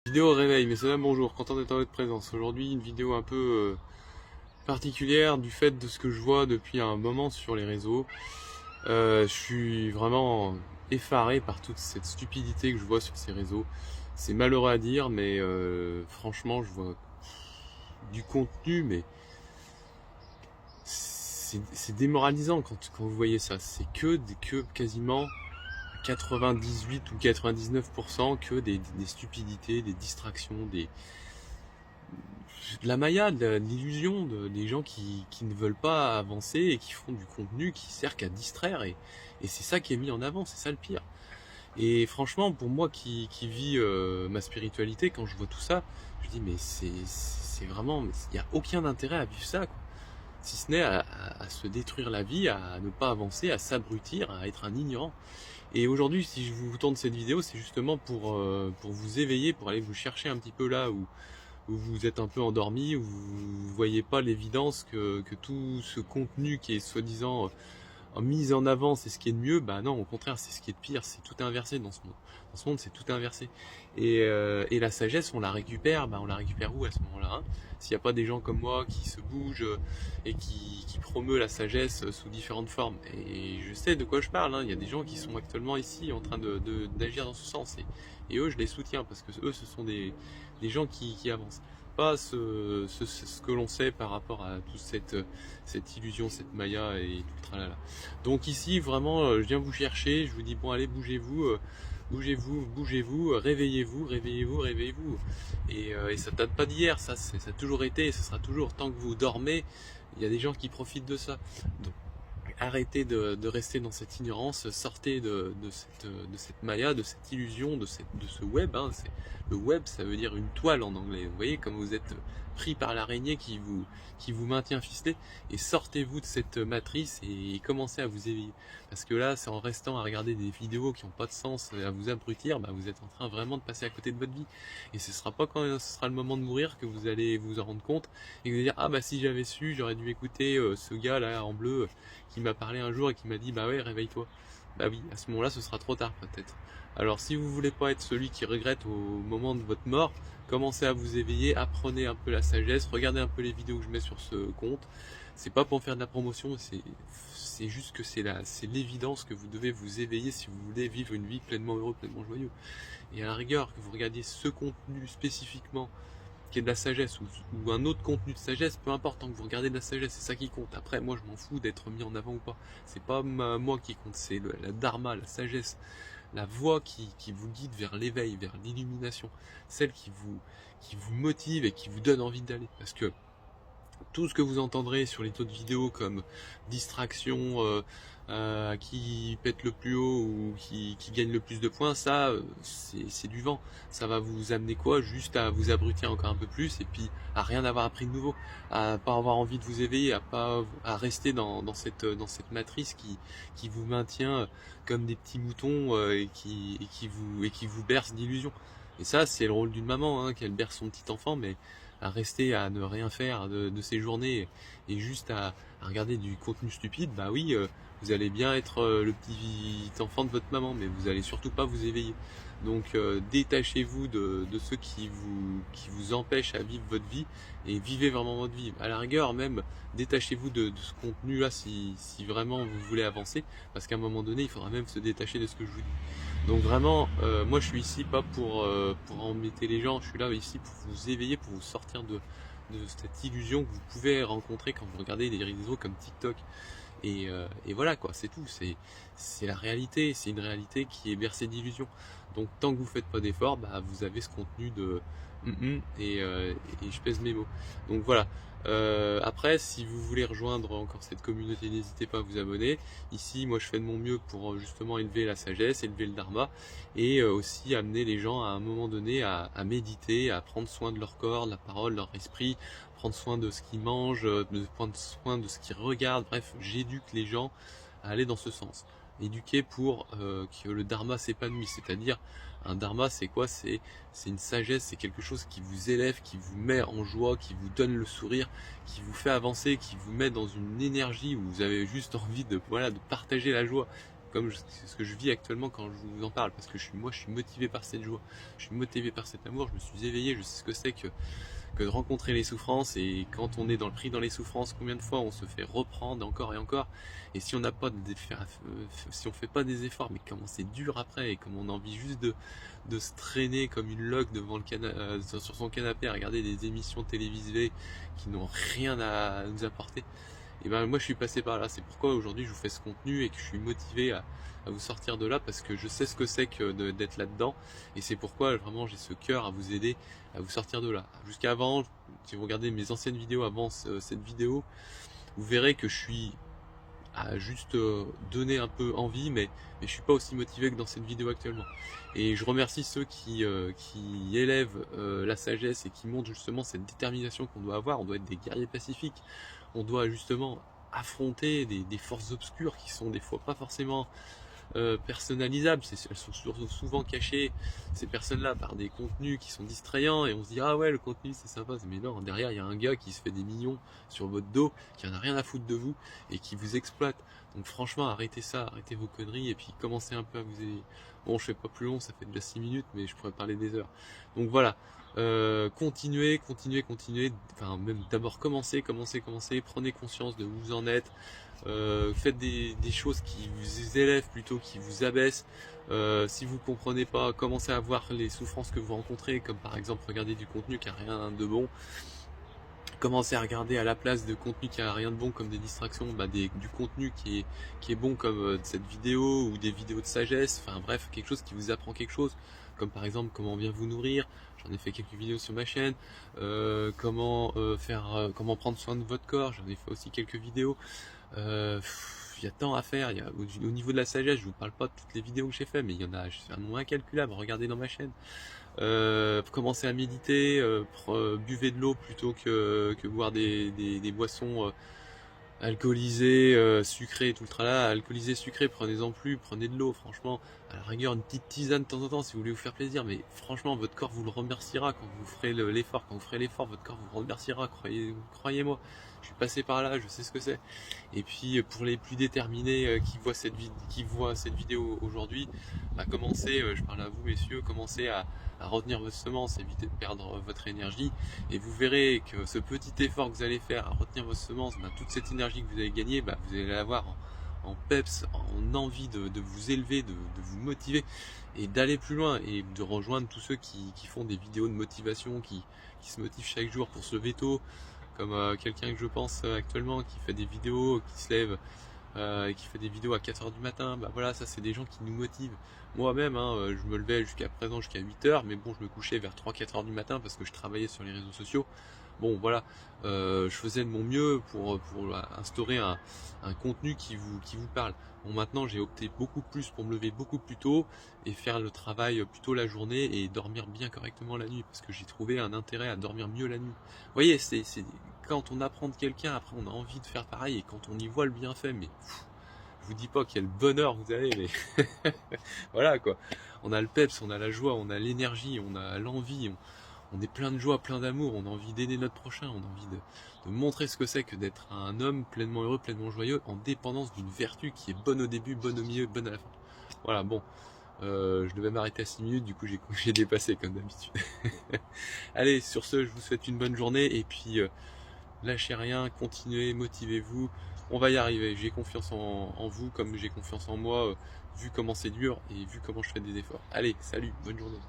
Vidéo au réveil, mais cela bonjour, content d'être en votre présence. Aujourd'hui, une vidéo un peu particulière du fait de ce que je vois depuis un moment sur les réseaux. Je suis vraiment effaré par toute cette stupidité que je vois sur ces réseaux. C'est malheureux à dire, mais franchement, je vois du contenu, mais c'est démoralisant quand vous voyez ça. C'est que quasiment 98 ou 99% que des stupidités, des distractions, de la maya, de l'illusion, des gens qui ne veulent pas avancer et qui font du contenu qui sert qu'à distraire. Et c'est ça qui est mis en avant, c'est ça le pire. Et franchement, pour moi qui vis ma spiritualité, quand je vois tout ça, je dis mais c'est vraiment, il n'y a aucun intérêt à vivre ça, quoi. Si ce n'est à se détruire la vie, à ne pas avancer, à s'abrutir, à être un ignorant. Et aujourd'hui, si je vous tourne cette vidéo, c'est justement pour vous éveiller, pour aller vous chercher un petit peu là où vous êtes un peu endormi, où vous voyez pas l'évidence que tout ce contenu qui est soi-disant mis en avant, c'est ce qui est de mieux. Bah non, au contraire, c'est ce qui est de pire, c'est tout inversé dans ce monde. Dans ce monde, c'est tout inversé. Et la sagesse, on la récupère, bah on la récupère où à ce moment-là, hein? S'il n'y a pas des gens comme moi qui se bougent et qui promeut la sagesse sous différentes formes. Et je sais de quoi je parle, hein. Il y a des gens qui sont actuellement ici en train d'agir dans ce sens. Et eux, je les soutiens parce que eux, ce sont des gens qui avancent. Pas ce que l'on sait par rapport à toute cette illusion, cette maya et tout le tralala. Donc ici, vraiment, je viens vous chercher, je vous dis, bon allez, bougez-vous, bougez-vous, bougez-vous, réveillez-vous, réveillez-vous, réveillez-vous. Et ça date pas d'hier, ça a toujours été, et ce sera toujours, tant que vous dormez, il y a des gens qui profitent de ça. Donc, arrêtez de rester dans cette ignorance, sortez de cette maya, de cette illusion, de ce web, hein. Le web, ça veut dire une toile en anglais. Vous voyez, comme vous êtes pris par l'araignée qui vous maintient ficelé, et sortez-vous de cette matrice et commencez à vous éveiller. Parce que là, c'est en restant à regarder des vidéos qui n'ont pas de sens, à vous abrutir, bah, vous êtes en train vraiment de passer à côté de votre vie. Et ce sera pas quand ce sera le moment de mourir que vous allez vous en rendre compte et que vous allez dire, ah bah si j'avais su, j'aurais dû écouter ce gars là en bleu qui m'a parlé un jour et qui m'a dit bah ouais, réveille-toi. Bah oui, à ce moment-là ce sera trop tard peut-être. Alors si vous voulez pas être celui qui regrette au moment de votre mort, commencez à vous éveiller, apprenez un peu la sagesse, regardez un peu les vidéos que je mets sur ce compte. C'est pas pour faire de la promotion, c'est juste que c'est l'évidence que vous devez vous éveiller si vous voulez vivre une vie pleinement heureux, pleinement joyeux. Et à la rigueur, que vous regardiez ce contenu spécifiquement qui est de la sagesse ou un autre contenu de sagesse, peu importe, tant que vous regardez de la sagesse, c'est ça qui compte. Après, moi je m'en fous d'être mis en avant ou pas. C'est pas moi qui compte, c'est la dharma, la sagesse, la voie qui vous guide vers l'éveil, vers l'illumination, celle qui vous motive et qui vous donne envie d'aller. Parce que tout ce que vous entendrez sur les autres vidéos comme distraction, qui pète le plus haut ou qui gagne le plus de points, ça c'est du vent. Ça va vous amener quoi? Juste à vous abrutir encore un peu plus et puis à rien avoir appris de nouveau, à pas avoir envie de vous éveiller, à rester dans cette matrice qui vous maintient comme des petits moutons et qui vous berce d'illusions. Et ça, c'est le rôle d'une maman, hein, qu'elle berce son petit enfant, mais à rester à ne rien faire de ses journées et juste à regarder du contenu stupide, bah oui, vous allez bien être le petit enfant de votre maman, mais vous allez surtout pas vous éveiller. Donc détachez-vous de ceux qui vous empêchent à vivre votre vie et vivez vraiment votre vie. À la rigueur, même détachez-vous de ce contenu-là si vraiment vous voulez avancer, parce qu'à un moment donné, il faudra même se détacher de ce que je vous dis. Donc vraiment, moi je suis ici pas pour embêter les gens, je suis là ici pour vous éveiller, pour vous sortir de cette illusion que vous pouvez rencontrer quand vous regardez des réseaux comme TikTok. Et voilà quoi, c'est tout, c'est la réalité, c'est une réalité qui est bercée d'illusions. Donc tant que vous faites pas d'efforts, bah vous avez ce contenu de et je pèse mes mots. Donc voilà. Après, si vous voulez rejoindre encore cette communauté, n'hésitez pas à vous abonner. Ici, moi je fais de mon mieux pour justement élever la sagesse, élever le dharma et aussi amener les gens à un moment donné à méditer, à prendre soin de leur corps, de la parole, de leur esprit, prendre soin de ce qu'ils mangent, de prendre soin de ce qu'ils regardent. Bref, j'éduque les gens à aller dans ce sens. Éduquer pour que le dharma s'épanouisse, c'est-à-dire un dharma c'est quoi? C'est une sagesse, c'est quelque chose qui vous élève, qui vous met en joie, qui vous donne le sourire, qui vous fait avancer, qui vous met dans une énergie où vous avez juste envie de voilà de partager la joie. c'est ce que je vis actuellement quand je vous en parle, parce que moi je suis motivé par cette joie, je suis motivé par cet amour, je me suis éveillé, je sais ce que c'est que de rencontrer les souffrances, et quand on est pris dans les souffrances, combien de fois on se fait reprendre encore et encore, et si on n'a pas si on fait pas des efforts, mais comment c'est dur après, et comment on a envie juste de se traîner comme une loque devant sur son canapé à regarder des émissions télévisées qui n'ont rien à nous apporter. Et ben moi je suis passé par là, c'est pourquoi aujourd'hui je vous fais ce contenu et que je suis motivé à vous sortir de là, parce que je sais ce que c'est que d'être là-dedans, et c'est pourquoi vraiment j'ai ce cœur à vous aider à vous sortir de là. Jusqu'avant, si vous regardez mes anciennes vidéos avant cette vidéo, vous verrez que je suis à juste donner un peu envie, mais je suis pas aussi motivé que dans cette vidéo actuellement. Et je remercie ceux qui élèvent la sagesse et qui montrent justement cette détermination qu'on doit avoir. On doit être des guerriers pacifiques, on doit justement affronter des forces obscures qui sont des fois pas forcément personnalisables. Elles sont souvent cachées, ces personnes-là, par des contenus qui sont distrayants, et on se dit ah ouais, le contenu c'est sympa, mais non, derrière il y a un gars qui se fait des millions sur votre dos, qui en a rien à foutre de vous et qui vous exploite. Donc franchement, arrêtez ça, arrêtez vos conneries, et puis commencez un peu à vous aider. Bon, je fais pas plus long, ça fait déjà 6 minutes, mais je pourrais parler des heures. Donc voilà, continuez, enfin même d'abord commencez, prenez conscience de où vous en êtes. Faites des choses qui vous élèvent plutôt qui vous abaissent. Si vous comprenez pas, commencez à voir les souffrances que vous rencontrez, comme par exemple regarder du contenu qui a rien de bon. Commencez à regarder à la place de contenu qui a rien de bon comme des distractions, du contenu qui est bon, comme cette vidéo, ou des vidéos de sagesse, enfin bref, quelque chose qui vous apprend quelque chose, comme par exemple comment bien vous nourrir. J'en ai fait quelques vidéos sur ma chaîne. Comment prendre soin de votre corps, j'en ai fait aussi quelques vidéos. Il y a tant à faire. Au niveau de la sagesse, je vous parle pas de toutes les vidéos que j'ai fait, mais il y en a, c'est un nombre incalculable. Regardez dans ma chaîne. Commencez à méditer, buvez de l'eau plutôt que boire des boissons alcoolisées, sucrées, tout le tralala. Alcoolisées, sucrées, prenez-en plus, prenez de l'eau, franchement. À la rigueur, une petite tisane de temps en temps si vous voulez vous faire plaisir, mais franchement, votre corps vous le remerciera quand vous ferez l'effort. Quand vous ferez l'effort, votre corps vous remerciera, croyez-moi. Je suis passé par là, je sais ce que c'est. Et puis pour les plus déterminés qui voient cette vidéo aujourd'hui, commencez, je parle à vous messieurs, commencez à retenir votre semence, évitez de perdre votre énergie, et vous verrez que ce petit effort que vous allez faire à retenir votre semence, toute cette énergie que vous allez gagner, vous allez l'avoir en peps, en envie de vous élever, de vous motiver et d'aller plus loin, et de rejoindre tous ceux qui font des vidéos de motivation, qui se motivent chaque jour pour se lever tôt, comme quelqu'un que je pense actuellement qui fait des vidéos, qui se lève et qui fait des vidéos à 4h du matin. Voilà, ça c'est des gens qui nous motivent. Moi-même, je me levais jusqu'à 8h, mais bon, je me couchais vers 3-4h du matin parce que je travaillais sur les réseaux sociaux. Bon voilà, je faisais de mon mieux pour instaurer un contenu qui vous parle. Bon, maintenant j'ai opté beaucoup plus pour me lever beaucoup plus tôt et faire le travail plutôt la journée, et dormir bien correctement la nuit, parce que j'ai trouvé un intérêt à dormir mieux la nuit. Vous voyez, c'est quand on apprend de quelqu'un, après on a envie de faire pareil, et quand on y voit le bienfait, mais je vous dis pas quel bonheur vous avez, mais voilà quoi. On a le peps, on a la joie, on a l'énergie, on a l'envie, on est plein de joie, plein d'amour, on a envie d'aider notre prochain, on a envie de montrer ce que c'est que d'être un homme pleinement heureux, pleinement joyeux, en dépendance d'une vertu qui est bonne au début, bonne au milieu, bonne à la fin. Voilà, bon, je devais m'arrêter à 6 minutes, du coup j'ai dépassé comme d'habitude. Allez, sur ce, je vous souhaite une bonne journée, et puis lâchez rien, continuez, motivez-vous, on va y arriver. J'ai confiance en vous comme j'ai confiance en moi, vu comment c'est dur et vu comment je fais des efforts. Allez, salut, bonne journée.